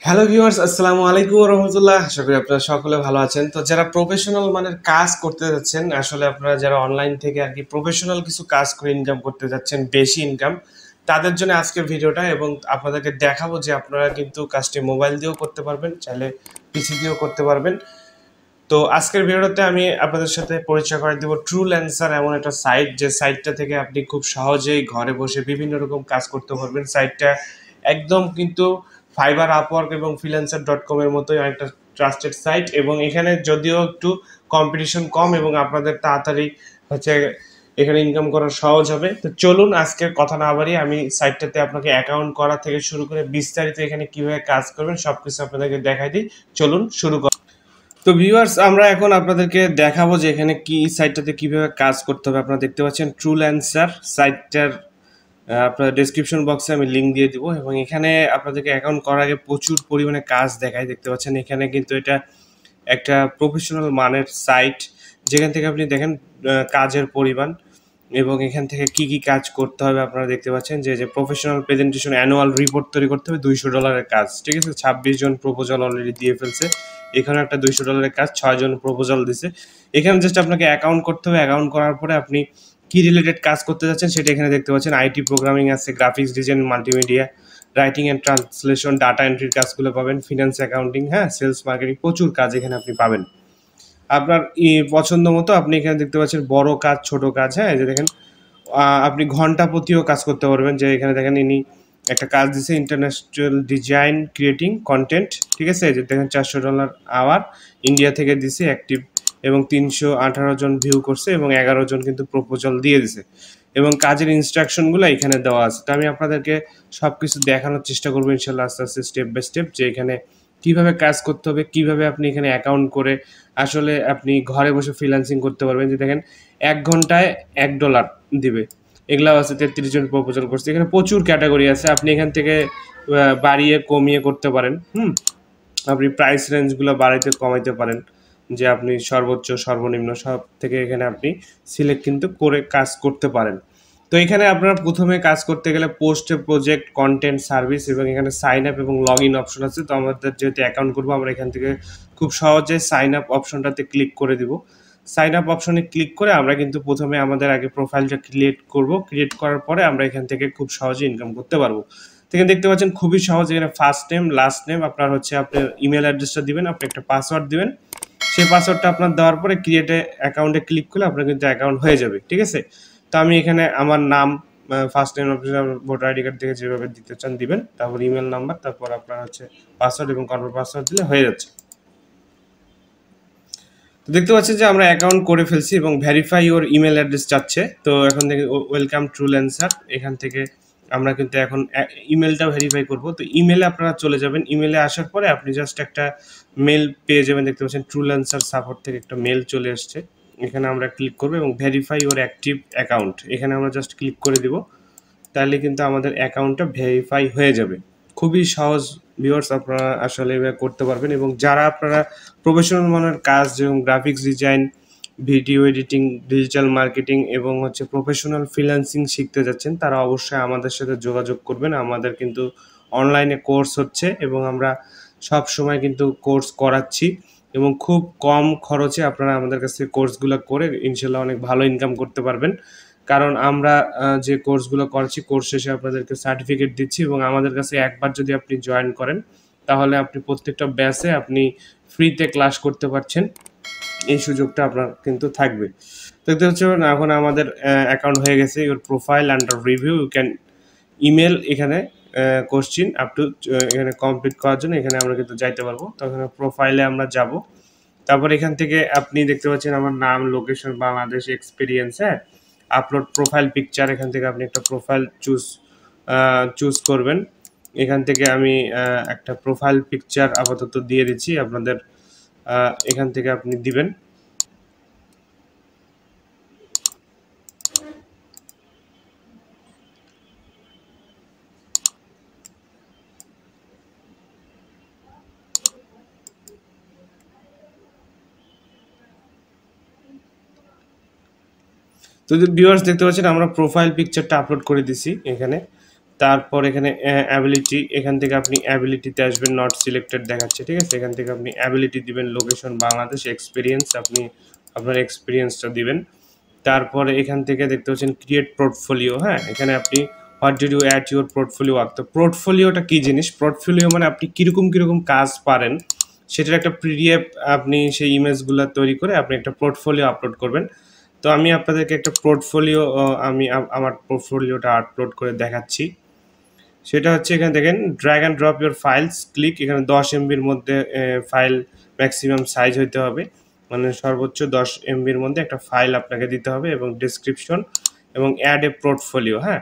Hello viewers, আসসালামু আলাইকুম ওয়া রাহমাতুল্লাহ। আশা করি আপনারা সকলে ভালো আছেন। তো যারা প্রফেশনাল মানের কাজ করতে যাচ্ছেন, আসলে আপনারা যারা অনলাইন থেকে আর কি প্রফেশনাল কিছু কাজ করে ইনকাম করতে যাচ্ছেন, বেশি ইনকাম, তাদের জন্য আজকের ভিডিওটা। এবং আপনাদেরকে দেখাবো যে আপনারা কিন্তু কাজটি মোবাইল দিয়েও করতে পারবেন, চাইলে পিসি দিয়েও করতে পারবেন। তো আজকের ভিডিওতে আমি আপনাদের সাথে পরিচয় করে দেব ট্রুল্যান্সার এমন একটা সাইট, যে সাইটটা থেকে আপনি খুব সহজেই ঘরে বসে বিভিন্ন রকম কাজ করতে পারবেন। সাইটটা একদম কিন্তু ফাইবার, আপওয়ার্ক এবং freelancer.com এর মতোই একটা ট্রাস্টেড সাইট, এবং এখানে যদিও একটু কম্পিটিশন কম এবং আপনাদের তাড়াতাড়ি হচ্ছে এখানে ইনকাম করা সহজ হবে। তো চলুন আজকের কথা না বাড়িয়ে আমি সাইটটাতে আপনাকে অ্যাকাউন্ট করা থেকে শুরু করে বিস্তারিত এখানে কিভাবে কাজ করবেন সবকিছু আপনাদেরকে দেখাই দিই। চলুন শুরু করা। তো ভিউয়ার্স, আমরা এখন আপনাদেরকে দেখাবো যে এখানে কি সাইটটাতে কিভাবে কাজ করতে হবে। আপনারা দেখতে পাচ্ছেন ট্রুল্যান্সার সাইটটার আপনার ডেসক্রিপশন বক্সে আমি লিঙ্ক দিয়ে দিব, এবং এখানে আপনাদেরকে অ্যাকাউন্ট করার আগে প্রচুর পরিমাণে কাজ দেখায়। দেখতে পাচ্ছেন এখানে কিন্তু এটা একটা প্রফেশনাল মানের সাইট, যেখান থেকে আপনি দেখেন কাজের পরিমাণ এবং এখান থেকে কি কি কাজ করতে হবে। আপনারা দেখতে পাচ্ছেন যে প্রফেশনাল প্রেজেন্টেশন অ্যানুয়াল রিপোর্ট তৈরি করতে হবে $200 কাজ, ঠিক আছে। 26 জন প্রপোজাল অলরেডি দিয়ে ফেলছে। এখানে একটা $200 কাজ, 6 জন প্রপোজাল দিছে। এখানে জাস্ট আপনাকে অ্যাকাউন্ট করতে হবে। অ্যাকাউন্ট করার পরে আপনি কি রিলেটেড কাজ করতে যাচ্ছেন সেটা এখানে দেখতে পাচ্ছেন। আইটি প্রোগ্রামিং আছে, graphics design, multimedia, writing and translation, data এন্ট্রির কাজগুলো পাবেন, ফিনান্স, অ্যাকাউন্টিং, হ্যাঁ, সেলস, মার্কেটিং, প্রচুর কাজ এখানে আপনি পাবেন আপনার পছন্দ মতো। আপনি এখানে দেখতে পাচ্ছেন বড় কাজ, ছোট কাজ, হ্যাঁ, যে দেখেন আপনি ঘন্টা প্রতিও কাজ করতে পারবেন। যে এখানে দেখেন ইনি একটা কাজ দিছে, ইন্টারন্যাশনাল ডিজাইন ক্রিয়েটিং কন্টেন্ট, ঠিক আছে। যে দেখেন $400 আওয়ার, ইন্ডিয়া থেকে দিছে অ্যাক্টিভ, এবং 318 জন ভিউ করছে এবং 11 জন কিন্তু প্রপোজাল দিয়ে দিছে, এবং কাজের ইনস্ট্রাকশনগুলো এখানে দেওয়া আছে। তো আমি আপনাদেরকে সব কিছু দেখানোর চেষ্টা করবো ইনশাল্লাহ, আস্তে আস্তে স্টেপ বাই স্টেপ, যে এখানে কিভাবে কাজ করতে হবে, কিভাবে আপনি এখানে অ্যাকাউন্ট করে আসলে আপনি ঘরে বসে ফ্রিল্যান্সিং করতে পারবেন। যে দেখেন 1 ঘন্টায় $1 দিবে, এগুলাও আছে। 33 জন প্রপোজাল করছে। এখানে প্রচুর ক্যাটাগরি আছে, আপনি এখান থেকে বাড়িয়ে কমিয়ে করতে পারেন। আপনি প্রাইস রেঞ্জগুলো বাড়াইতে কমাইতে পারেন, যে আপনি সর্বোচ্চ সর্বনিম্ন সব থেকে এখানে আপনি সিলেক্ট কিন্তু করে কাজ করতে পারেন। তো এখানে আপনারা প্রথমে কাজ করতে গেলে পোস্টে, প্রজেক্ট, কন্টেন্ট, সার্ভিস, এবং এখানে সাইন আপ এবং লগ ইন অপশন আছে। তো আমাদের যেহেতু অ্যাকাউন্ট করবো, আমরা এখান থেকে খুব সহজে সাইন আপ অপশনটাতে ক্লিক করে দিব। সাইন আপ অপশনে ক্লিক করে আমরা কিন্তু প্রথমে আমাদের আগে প্রোফাইলটা ক্রিয়েট করব। ক্রিয়েট করার পরে আমরা এখান থেকে খুব সহজে ইনকাম করতে পারবো। এখানে দেখতে পাচ্ছেন খুবই সহজ। এখানে ফার্স্ট নেম, লাস্ট নেম, আপনার হচ্ছে আপনার ইমেল অ্যাড্রেসটা দিবেন, আপনি একটা পাসওয়ার্ড দিবেন। সেই পাসওয়ার্ডটা আপনার দেওয়ার পরে ক্রিয়েট অ্যাকাউন্টে ক্লিক করলে আপনার কিন্তু অ্যাকাউন্ট হয়ে যাবে, ঠিক আছে। তো আমি এখানে আমার নাম, first name, voter ID card থেকে যেভাবে দিতে চান দিবেন, তারপর ইমেল নাম্বার, তারপর আপনার হচ্ছে পাসওয়ার্ড, এবং কনফার্ম পাসওয়ার্ড দিলে হয়ে যাচ্ছে। তো দেখতে পাচ্ছেন যে আমরা অ্যাকাউন্ট করে ফেলছি এবং ভেরিফাই ওর ইমেল অ্যাড্রেস চাচ্ছে। তো এখন থেকে ওয়েলকাম ট্রুল্যান্সার, এখান থেকে আমরা কিন্তু এখন ইমেলটা ভেরিফাই করব। তো ইমেলে আপনারা চলে যাবেন। ইমেলে আসার পরে আপনি জাস্ট একটা মেল পেয়ে যাবেন। দেখতে পাচ্ছেন ট্রুল্যান্সার সাপোর্ট থেকে একটা মেল চলে এসছে। এখানে আমরা ক্লিক করবো এবং ভেরিফাই ওর অ্যাক্টিভ অ্যাকাউন্ট, এখানে আমরা জাস্ট ক্লিক করে দিব। তাহলে কিন্তু আমাদের অ্যাকাউন্টটা ভেরিফাই হয়ে যাবে। খুবই সহজ ভিউয়ার্স, আপনারা আসলে করতে পারবেন। এবং যারা আপনারা প্রফেশনাল মানের কাজ, যেমন graphics design, video editing, digital marketing এবং হচ্ছে প্রফেশনাল ফ্রিল্যান্সিং শিখতে যাচ্ছেন, তারা অবশ্যই আমাদের সাথে যোগাযোগ করবেন। আমাদের কিন্তু অনলাইনে কোর্স হচ্ছে এবং আমরা সব সময় কিন্তু কোর্স করাচ্ছি, এবং খুব কম খরচে আপনারা আমাদের কাছ থেকে কোর্সগুলো করে ইনশাল্লাহ অনেক ভালো ইনকাম করতে পারবেন। কারণ আমরা যে কোর্সগুলো করছি, কোর্স শেষে আপনাদেরকে সার্টিফিকেট দিচ্ছি, এবং আমাদের কাছে একবার যদি আপনি জয়েন করেন, তাহলে আপনি প্রত্যেকটা ব্যাচে আপনি ফ্রিতে ক্লাস করতে পারছেন। এই সুযোগটা আপনার কিন্তু থাকবে। দেখতে হচ্ছে এখন আমাদের অ্যাকাউন্ট হয়ে গেছে। Your profile under review, you can email, এখানে কোশ্চিন আপ টু, এখানে কমপ্লিট করার জন্য এখানে আমরা কিন্তু যাইতে পারবো। তো এখানে প্রোফাইলে আমরা যাব। তারপর এখান থেকে আপনি দেখতে পাচ্ছেন আমার নাম, লোকেশন, বাংলাদেশ, এক্সপিরিয়েন্স, হ্যাঁ, আপলোড প্রোফাইল পিকচার। এখান থেকে আপনি একটা প্রোফাইল চুজ করবেন। এখান থেকে আমি একটা প্রোফাইল পিকচার আপাতত দিয়ে দিচ্ছি আপনাদের, এখান থেকে আপনি দিবেন। তো ভিউয়ার্স দেখতে পাচ্ছেন আমরা প্রোফাইল পিকচারটা আপলোড করে দিছি এখানে। তারপর এখানে অ্যাবিলিটি, এখান থেকে আপনি অ্যাবিলিটিতে আসবেন, নট সিলেক্টেড দেখাচ্ছে, ঠিক আছে। এখান থেকে আপনি অ্যাবিলিটি দিবেন, লোকেশন বাংলাদেশ, এক্সপিরিয়েন্স আপনি আপনার এক্সপিরিয়েন্সটা দিবেন। তারপরে এখান থেকে দেখতে পাচ্ছেন ক্রিয়েট পোর্টফোলিও, হ্যাঁ, এখানে আপনি what did you add your portfolio work. তো পোর্টফোলিওটা কী জিনিস? পোর্টফোলিও মানে আপনি কীরকম কীরকম কাজ পারেন সেটার একটা পিডিএফ, আপনি সেই ইমেজগুলো তৈরি করে আপনি একটা পোর্টফোলিও আপলোড করবেন। তো আমি আপনাদেরকে একটা পোর্টফোলিও, আমি আমার পোর্টফোলিওটা আপলোড করে দেখাচ্ছি। সেটা হচ্ছে এখানে দেখেন drag and drop your files click, এখানে 10 এমবির মধ্যে ফাইল ম্যাক্সিমাম সাইজ হইতে হবে, মানে সর্বোচ্চ 10 এমবির মধ্যে একটা ফাইল আপনাকে দিতে হবে, এবং ডেসক্রিপশন এবং অ্যাড এ পোর্টফোলিও। হ্যাঁ,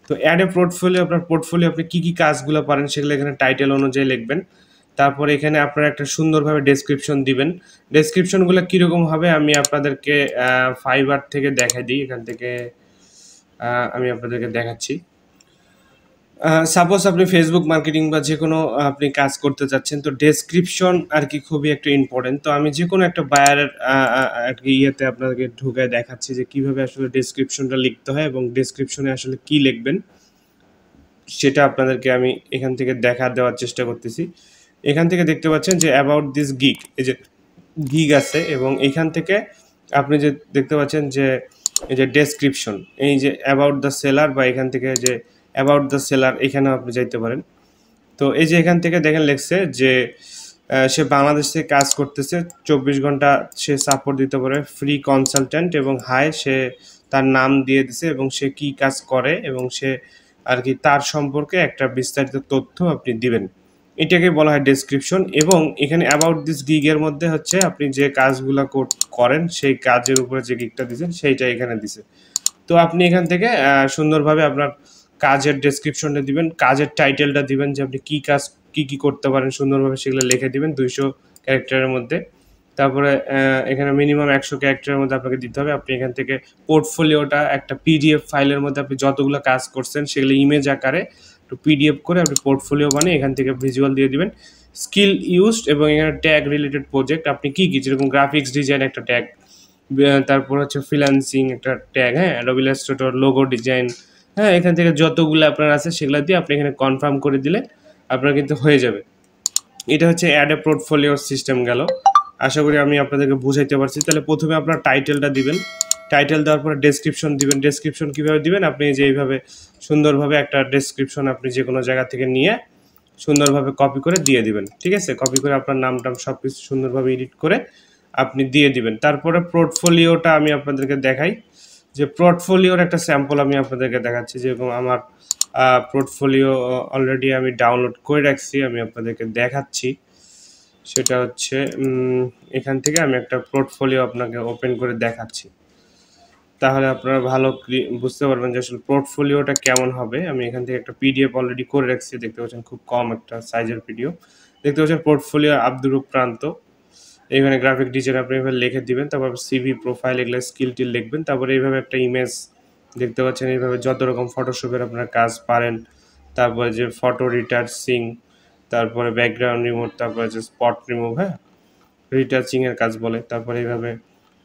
তো অ্যাড এ পোর্টফোলিও, আপনার পোর্টফোলিও আপনি কী কী কাজগুলো পারেন সেগুলো এখানে টাইটেল অনুযায়ী লিখবেন। তারপরে এখানে আপনারা একটা সুন্দরভাবে ডেসক্রিপশন দিবেন। ডেসক্রিপশনগুলো কীরকম হবে আমি আপনাদেরকে ফাইবার থেকে দেখাই দিই। এখান থেকে আমি আপনাদেরকে দেখাচ্ছি। সাপোজ আপনি ফেসবুক মার্কেটিং বা যে কোনো আপনি কাজ করতে চাচ্ছেন, তো ডেসক্রিপশন আর কি খুবই একটা ইম্পর্টেন্ট। তো আমি যে কোনো একটা বায়ারের আর কি ইয়েতে আপনাদেরকে ঢুকে দেখাচ্ছি যে কীভাবে আসলে ডেসক্রিপশনটা লিখতে হয় এবং ডেসক্রিপশনে আসলে কী লিখবেন সেটা আপনাদেরকে আমি এখান থেকে দেওয়ার চেষ্টা করতেছি। এখান থেকে দেখতে পাচ্ছেন যে অ্যাবাউট দিস গিগ, এই যে গিগ আছে, এবং এইখান থেকে আপনি যে দেখতে পাচ্ছেন যে এই যে ডেসক্রিপশন, এই যে অ্যাবাউট দ্য সেলার, বা এখান থেকে যে অ্যাবাউট দ্য সেলার, এখানেও আপনি যাইতে পারেন। তো এই যে এখান থেকে দেখেন লিখছে যে সে বাংলাদেশ থেকে কাজ করতেছে, 24 ঘন্টা সে সাপোর্ট দিতে পারে, ফ্রি কনসালট্যান্ট, এবং হাই সে তার নাম দিয়ে দিছে এবং সে কি কাজ করে এবং সে আর কি তার সম্পর্কে একটা বিস্তারিত তথ্য আপনি দিবেন। এটাকে বলা হয় ডেসক্রিপশন। এবং এখানে অ্যাবাউট দিস গিগের মধ্যে হচ্ছে আপনি যে কাজগুলো করেন সেই কাজের উপরে যে গিগটা দিয়েছেন সেইটা এখানে দিছে। তো আপনি এখান থেকে সুন্দরভাবে আপনার কাজের ডেসক্রিপশনটা দিবেন, কাজের টাইটেলটা দিবেন যে আপনি কী কাজ কী করতে পারেন, সুন্দরভাবে সেগুলো লিখে দিবেন 200 ক্যারেক্টারের মধ্যে। তারপরে এখানে মিনিমাম 100 ক্যারেক্টারের মধ্যে আপনাকে দিতে হবে। আপনি এখান থেকে পোর্টফোলিওটা একটা পিডিএফ ফাইলের মধ্যে আপনি যতগুলো কাজ করছেন সেগুলো ইমেজ আকারে একটু পিডিএফ করে আপনি পোর্টফোলিও বানিয়ে এখান থেকে ভিজুয়াল দিয়ে দিবেন। স্কিল ইউজড, এবং এখানে ট্যাগ রিলেটেড প্রজেক্ট আপনি কী কী, যেরকম গ্রাফিক্স ডিজাইন একটা ট্যাগ, তারপর হচ্ছে ফ্রিল্যান্সিং একটা ট্যাগ, হ্যাঁ, অ্যাডোবি ইলাস্ট্রেটর, লোগো ডিজাইন, হ্যাঁ, এখান থেকে যতগুলো আপনার আছে সেগুলো দিয়ে আপনি এখানে কনফার্ম করে দিলে আপনার কিন্তু হয়ে যাবে। এটা হচ্ছে অ্যাড এ পোর্টফোলিও সিস্টেম গেল। আশা করি আমি আপনাদেরকে বুঝাইতে পারছি। তাহলে প্রথমে আপনার টাইটেলটা দিবেন, টাইটেল দেওয়ার পরে ডেসক্রিপশন দিবেন। ডেসক্রিপশন কীভাবে দিবেন? আপনি যে এইভাবে সুন্দরভাবে একটা ডেসক্রিপশন আপনি যে কোনো জায়গা থেকে নিয়ে সুন্দরভাবে কপি করে দিয়ে দিবেন, ঠিক আছে। কপি করে আপনার নাম টাম সব কিছু সুন্দরভাবে এডিট করে আপনি দিয়ে দিবেন। তারপরে পোর্টফোলিওটা আমি আপনাদেরকে দেখাই, যে পোর্টফোলিওর একটা স্যাম্পল আমি আপনাদেরকে দেখাচ্ছি। যেরকম আমার পোর্টফোলিও অলরেডি আমি ডাউনলোড করে রাখছি, আমি আপনাদেরকে দেখাচ্ছি। সেটা হচ্ছে এখান থেকে আমি একটা পোর্টফোলিও আপনাকে ওপেন করে দেখাচ্ছি, তাহলে আপনারা ভালো বুঝতে পারবেন যে আসলে পোর্টফোলিওটা কেমন হবে। আমি এখান থেকে একটা পিডিএফ অলরেডি করে রাখছি, দেখতে পাচ্ছেন খুব কম একটা সাইজের পিডিএফ। দেখতে পাচ্ছেন পোর্টফোলিও আব্দুর প্রান্ত, এখানে গ্রাফিক ডিজাইন আপনি এভাবে লিখে দিবেন, তারপর সিভি প্রোফাইল এগুলো স্কিলটি লিখবেন, তারপরে এইভাবে একটা ইমেজ দেখতে পাচ্ছেন, এইভাবে যত রকম ফটোশপের আপনার কাজ পারেন, তারপরে যে ফটো রিটাচিং, তারপরে ব্যাকগ্রাউন্ড রিমুভ, তারপরে যে স্পট রিমুভ, হ্যাঁ, রিটাচিংয়ের কাজ বলে। তারপরে এইভাবে,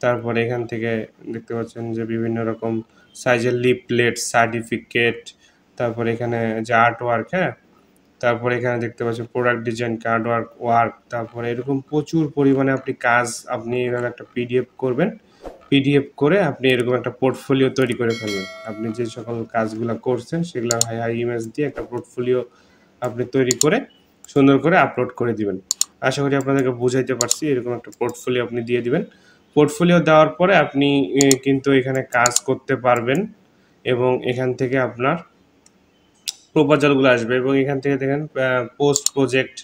তারপরে এখান থেকে দেখতে পাচ্ছেন যে বিভিন্ন রকম সাইজের লিফলেট, সার্টিফিকেট, তারপরে এখানে যে আর্ট ওয়ার্ক, হ্যাঁ, তারপরে এখানে দেখতে পাচ্ছেন প্রোডাক্ট ডিজাইন, কার্ড ওয়ার্ক, তারপরে এরকম প্রচুর পরিমাণে আপনি কাজ আপনি এভাবে একটা পিডিএফ করবেন, পিডিএফ করে আপনি এরকম একটা পোর্টফোলিও তৈরি করে ফেলবেন। আপনি যে সকল কাজগুলো করছেন সেগুলো হাই হাই ইমেজ দিয়ে একটা পোর্টফোলিও আপনি তৈরি করে সুন্দর করে আপলোড করে দিবেন। আশা করি আপনাদেরকে বুঝাইতে পারছি। এরকম একটা পোর্টফোলিও আপনি দিয়ে দিবেন। পোর্টফোলিও দেওয়ার পরে আপনি কিন্তু এখানে কাজ করতে পারবেন, এবং এখান থেকে আপনার প্রপোজালগুলো আসবে। এবং এখান থেকে দেখেন পোস্ট প্রজেক্ট,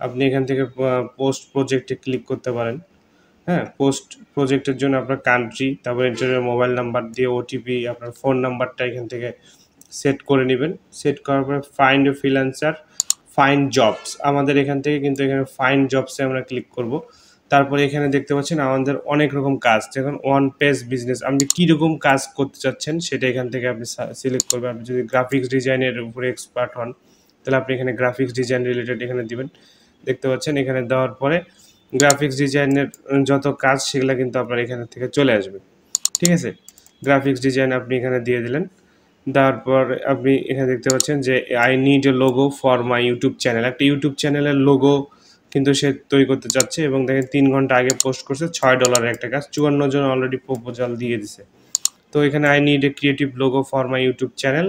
আপনি এখান থেকে পোস্ট প্রজেক্টে ক্লিক করতে পারেন, হ্যাঁ। পোস্ট প্রজেক্টের জন্য আপনার কান্ট্রি, তারপর ইন্টারভিউ মোবাইল নাম্বার দিয়ে ওটিপি, আপনার ফোন নাম্বারটা এখান থেকে সেট করে নেবেন। সেট করার পরে find a freelancer, find jobs, আমাদের এখান থেকে কিন্তু এখানে ফাইন্ড জবসে আমরা ক্লিক করব। তারপরে এখানে দেখতে পাচ্ছেন আমাদের অনেক রকম কাজ, যেমন ওয়ান পেজ বিজনেস, আপনি কীরকম কাজ করতে চাচ্ছেন সেটা এখান থেকে আপনি সিলেক্ট করবেন। আপনি যদি গ্রাফিক্স ডিজাইনের উপরে এক্সপার্ট হন তাহলে আপনি এখানে গ্রাফিক্স ডিজাইন রিলেটেড এখানে দিবেন। দেখতে পাচ্ছেন এখানে দেওয়ার পরে গ্রাফিক্স ডিজাইনের যত কাজ সেগুলো কিন্তু আপনার এখান থেকে চলে আসবে, ঠিক আছে। গ্রাফিক্স ডিজাইন আপনি এখানে দিয়ে দিলেন। তারপর আপনি এখানে দেখতে পাচ্ছেন যে I need a logo for my YouTube channel, একটা ইউটিউব চ্যানেলের লোগো কিন্তু সে তৈরি করতে চাচ্ছে এবং দেখেন 3 ঘন্টা আগে পোস্ট করছে, $6 একটা কাজ, 54 জন অলরেডি প্রপোজাল দিয়ে দিছে। তো এখানে I need a creative logo for my YouTube channel.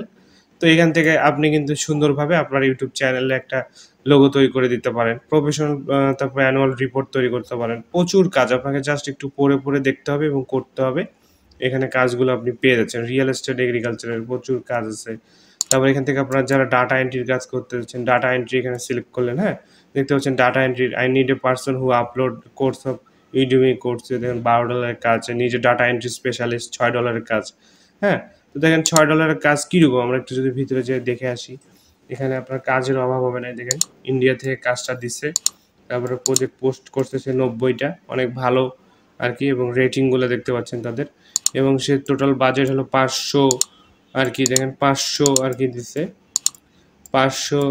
তো এখান থেকে আপনি কিন্তু সুন্দরভাবে আপনার ইউটিউব চ্যানেলে একটা লোগো তৈরি করে দিতে পারেন, প্রফেশনাল তারপর অ্যানুয়াল রিপোর্ট তৈরি করতে পারেন। প্রচুর কাজ, আপনাকে জাস্ট একটু পড়ে পড়ে দেখতে হবে এবং করতে হবে। এখানে কাজগুলো আপনি পেয়ে যাচ্ছেন, রিয়েল এস্টেট, এগ্রিকালচারের প্রচুর কাজ আছে। তারপর এখান থেকে আপনারা যারা ডাটা এন্ট্রির কাজ করতে যাচ্ছেন, ডাটা এন্ট্রি এখানে সিলেক্ট করলেন, হ্যাঁ, দেখতে পাচ্ছেন data entry, I need a person who upload course of Udemy কোর্সে দেখেন $12 কাজ, নিজে ডাটা এন্ট্রি স্পেশালিস্ট $6 কাজ, হ্যাঁ। তো দেখেন $6 কাজ কীরকম, আমরা একটু যদি ভিতরে যেয়ে দেখে আসি, এখানে আপনার কাজের অভাব হবে না। দেখেন ইন্ডিয়া থেকে কাজটা দিচ্ছে, তারপরে প্রজেক্ট পোস্ট করতেছে 90টা, অনেক ভালো আর কি, এবং রেটিংগুলো দেখতে পাচ্ছেন তাদের, এবং সে টোটাল বাজেট হলো 500 আর কি, দেখেন 500 আর কি দিছে, 500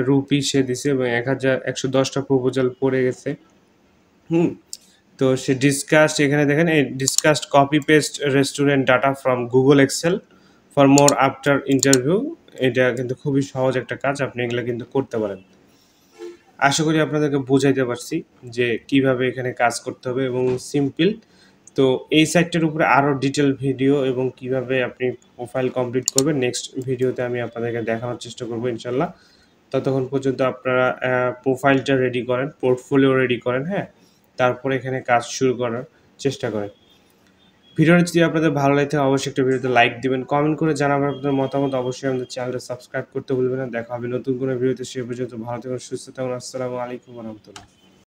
রুপি সে দিছে এবং 1110টা প্রপোজাল পড়ে গেছে। হুম। তো সে ডিসকাস্ট, এখানে দেখেন এই discussed copy paste restaurant data from Google Excel for more after interview. এটা কিন্তু খুবই সহজ একটা কাজ, আপনি এগুলো কিন্তু করতে পারেন। আশা করি আপনাদেরকে বোঝাইতে পারছি যে কিভাবে এখানে কাজ করতে হবে এবং সিম্পল। তো এই সাইটটার উপরে আরও ডিটেল ভিডিও এবং কিভাবে আপনি প্রোফাইল কমপ্লিট করবেন নেক্সট ভিডিওতে আমি আপনাদেরকে দেখানোর চেষ্টা করবো ইনশাল্লাহ। ততক্ষণ পর্যন্ত আপনারা প্রোফাইলটা রেডি করেন, পোর্টফোলিও রেডি করেন, হ্যাঁ, তারপরে এখানে কাজ শুরু করার চেষ্টা করেন। ভিডিওটা যদি আপনাদের ভালো লাগে থাকে অবশ্যই একটা ভিডিওতে লাইক দিবেন, কমেন্ট করে জানাবেন আপনাদের মতামত, অবশ্যই আমাদের চ্যানেলটা সাবস্ক্রাইব করতে ভুলবেন না। দেখা হবে নতুন কোনো ভিডিওতে, সে পর্যন্ত ভালো থাকুন, সুস্থ থাকুন। আসসালামু আলাইকুম রহমতুল্লাহ।